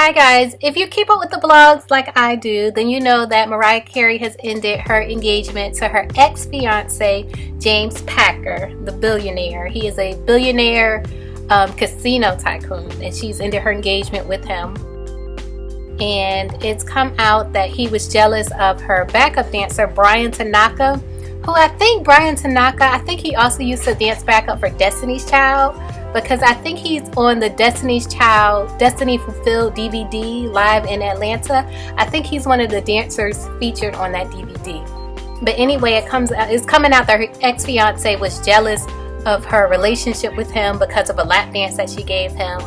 Hi guys, if you keep up with the blogs like I do, then you know that Mariah Carey has ended her engagement to her ex-fiance, James Packer, the billionaire. He is a billionaire casino tycoon, and she's ended her engagement with him. And it's come out that he was jealous of her backup dancer, Bryan Tanaka, who I think he also used to dance backup for Destiny's Child, because I think he's on the Destiny's Child Destiny Fulfilled DVD live in Atlanta. I think he's one of the dancers featured on that DVD. But anyway, it's coming out that her ex-fiance was jealous of her relationship with him because of a lap dance that she gave him.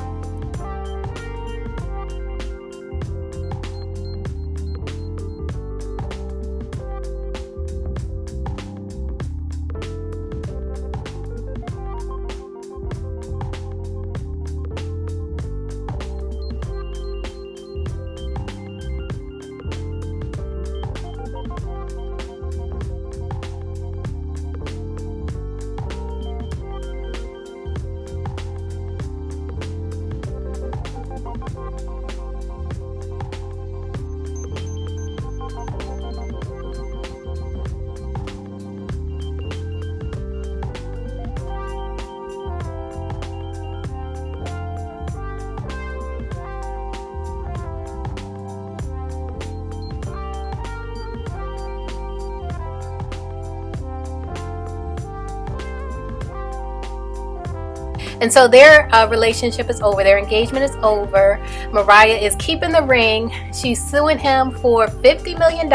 And so their relationship is over. Their engagement is over. Mariah is keeping the ring. She's suing him for $50 million.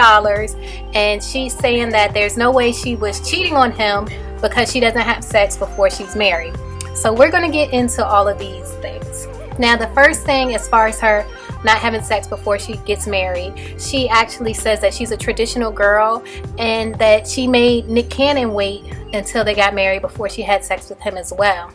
And she's saying that there's no way she was cheating on him because she doesn't have sex before she's married. So we're going to get into all of these things. Now, the first thing, as far as her not having sex before she gets married, she actually says that she's a traditional girl and that she made Nick Cannon wait until they got married before she had sex with him as well.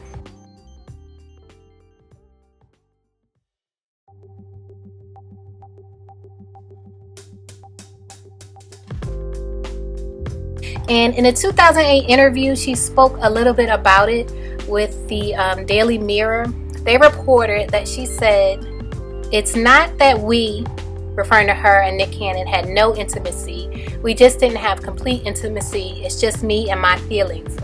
And in a 2008 interview, she spoke a little bit about it with the Daily Mirror. They reported that she said, "It's not that we," referring to her and Nick Cannon, "had no intimacy. We just didn't have complete intimacy. It's just me and my feelings.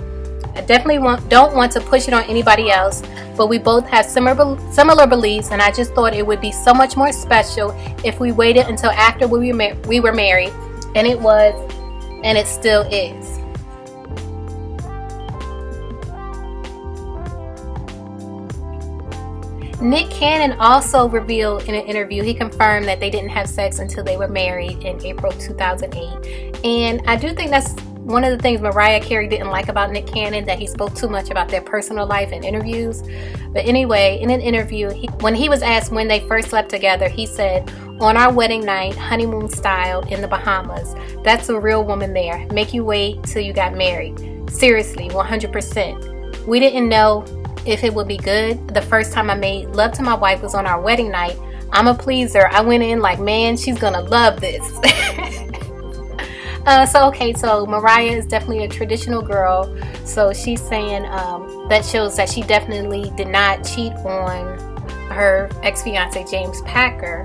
I definitely don't want to push it on anybody else, but we both have similar beliefs, and I just thought it would be so much more special if we waited until after we were married, and it was, and it still is." Nick Cannon also revealed in an interview, he confirmed that they didn't have sex until they were married in April 2008. And I do think that's one of the things Mariah Carey didn't like about Nick Cannon, that he spoke too much about their personal life in interviews. But anyway, in an interview, when he was asked when they first slept together, he said, "On our wedding night, honeymoon style in the Bahamas. That's a real woman there. Make you wait till you got married. Seriously, 100%. We didn't know if it would be good. The first time I made love to my wife was on our wedding night. I'm a pleaser. I went in like, man, she's gonna love this." So Mariah is definitely a traditional girl. So she's saying that shows that she definitely did not cheat on her ex-fiance, James Packer.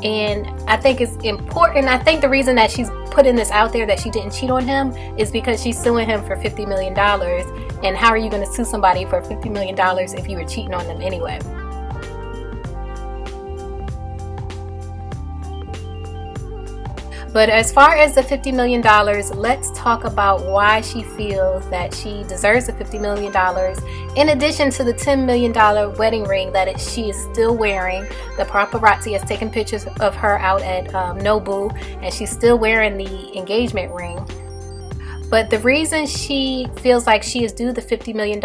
And I think it's important. I think the reason that she's putting this out there that she didn't cheat on him is because she's suing him for $50 million. And how are you going to sue somebody for $50 million if you were cheating on them anyway? But as far as the $50 million, let's talk about why she feels that she deserves the $50 million. In addition to the $10 million wedding ring that she is still wearing. The paparazzi has taken pictures of her out at Nobu, and she's still wearing the engagement ring. But the reason she feels like she is due the $50 million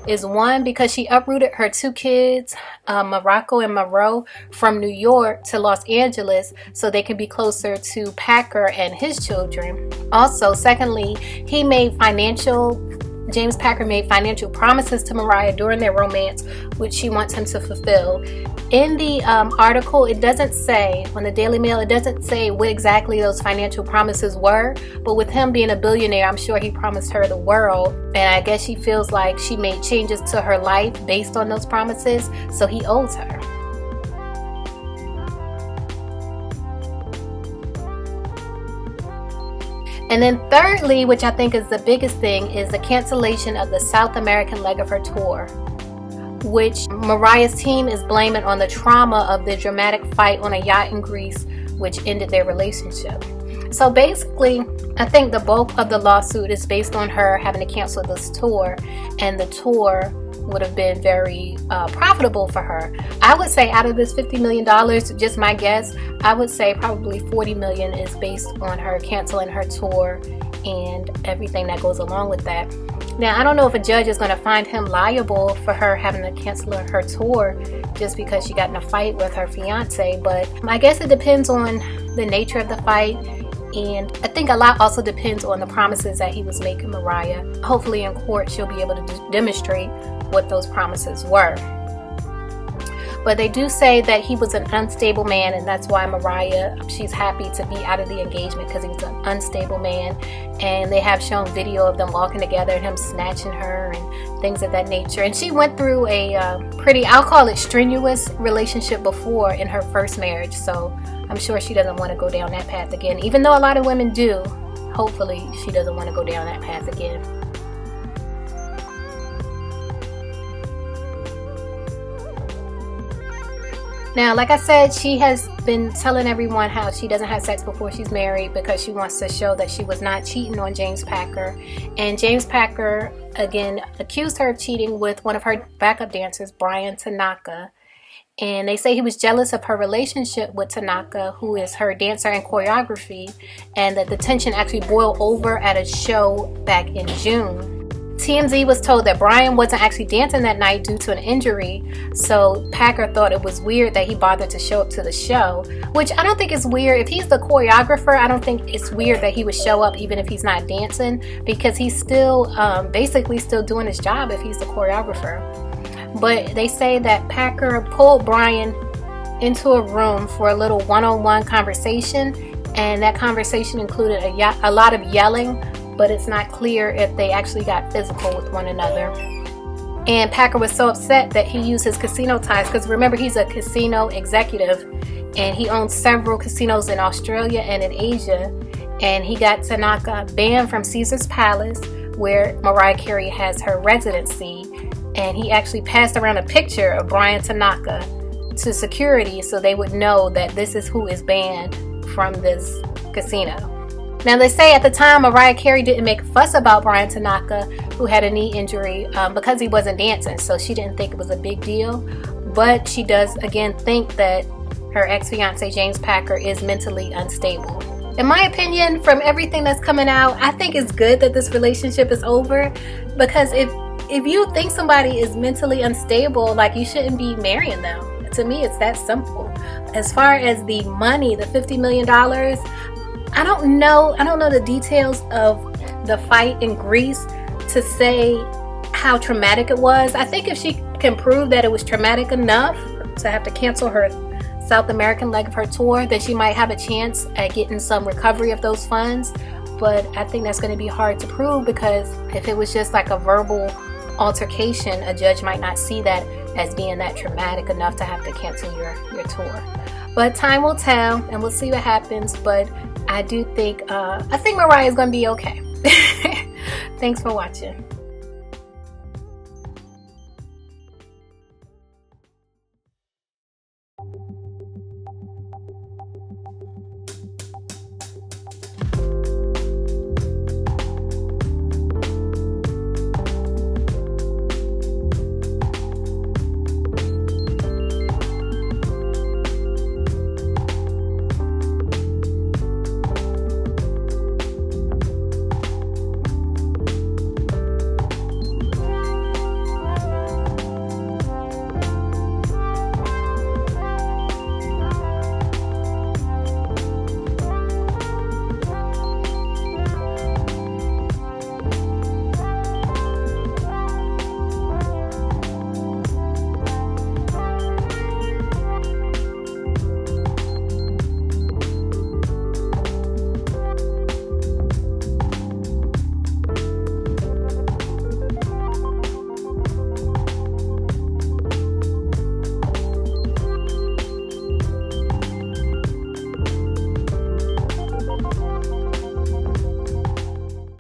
is, one, because she uprooted her two kids, Morocco and Monroe, from New York to Los Angeles so they can be closer to Packer and his children. Also, secondly, James Packer made financial promises to Mariah during their romance, which she wants him to fulfill. In the article, it doesn't say, on the Daily Mail, it doesn't say what exactly those financial promises were, but with him being a billionaire, I'm sure he promised her the world, and I guess she feels like she made changes to her life based on those promises, so he owes her. And then thirdly, which I think is the biggest thing, is the cancellation of the South American leg of her tour, which Mariah's team is blaming on the trauma of the dramatic fight on a yacht in Greece, which ended their relationship. So basically, I think the bulk of the lawsuit is based on her having to cancel this tour, and the tour would have been very profitable for her. I would say out of this $50 million, just my guess, I would say probably $40 million is based on her canceling her tour and everything that goes along with that. Now, I don't know if a judge is going to find him liable for her having to cancel her tour just because she got in a fight with her fiance, but I guess it depends on the nature of the fight. And I think a lot also depends on the promises that he was making Mariah. Hopefully in court she'll be able to demonstrate what those promises were. But they do say that he was an unstable man, and that's why Mariah, she's happy to be out of the engagement because he was an unstable man. And they have shown video of them walking together and him snatching her and things of that nature. And she went through a pretty, I'll call it strenuous relationship before in her first marriage. So I'm sure she doesn't want to go down that path again. Even though a lot of women do, hopefully she doesn't want to go down that path again. Now, like I said, she has been telling everyone how she doesn't have sex before she's married because she wants to show that she was not cheating on James Packer. And James Packer, again, accused her of cheating with one of her backup dancers, Bryan Tanaka. And they say he was jealous of her relationship with Tanaka, who is her dancer and choreography, and that the tension actually boiled over at a show back in June. TMZ was told that Bryan wasn't actually dancing that night due to an injury, so Packer thought it was weird that he bothered to show up to the show, which I don't think is weird. If he's the choreographer, I don't think it's weird that he would show up even if he's not dancing, because he's still basically still doing his job if he's the choreographer. But they say that Packer pulled Bryan into a room for a little one-on-one conversation, and that conversation included a lot of yelling, but it's not clear if they actually got physical with one another. And Packer was so upset that he used his casino ties, because remember, he's a casino executive and he owns several casinos in Australia and in Asia, and he got Tanaka banned from Caesar's Palace, where Mariah Carey has her residency, and he actually passed around a picture of Bryan Tanaka to security so they would know that this is who is banned from this casino. Now, they say at the time Mariah Carey didn't make a fuss about Bryan Tanaka, who had a knee injury, because he wasn't dancing, so she didn't think it was a big deal. But she does, again, think that her ex-fiance James Packer is mentally unstable. In my opinion, from everything that's coming out, I think it's good that this relationship is over, because if you think somebody is mentally unstable, like, you shouldn't be marrying them. To me, it's that simple. As far as the money, the $50 million, I don't know the details of the fight in Greece to say how traumatic it was. I think if she can prove that it was traumatic enough to have to cancel her South American leg of her tour, then she might have a chance at getting some recovery of those funds. But I think that's going to be hard to prove, because if it was just like a verbal altercation, a judge might not see that as being that traumatic enough to have to cancel your tour. But time will tell, and we'll see what happens. But I do think Mariah is going to be okay. Thanks for watching.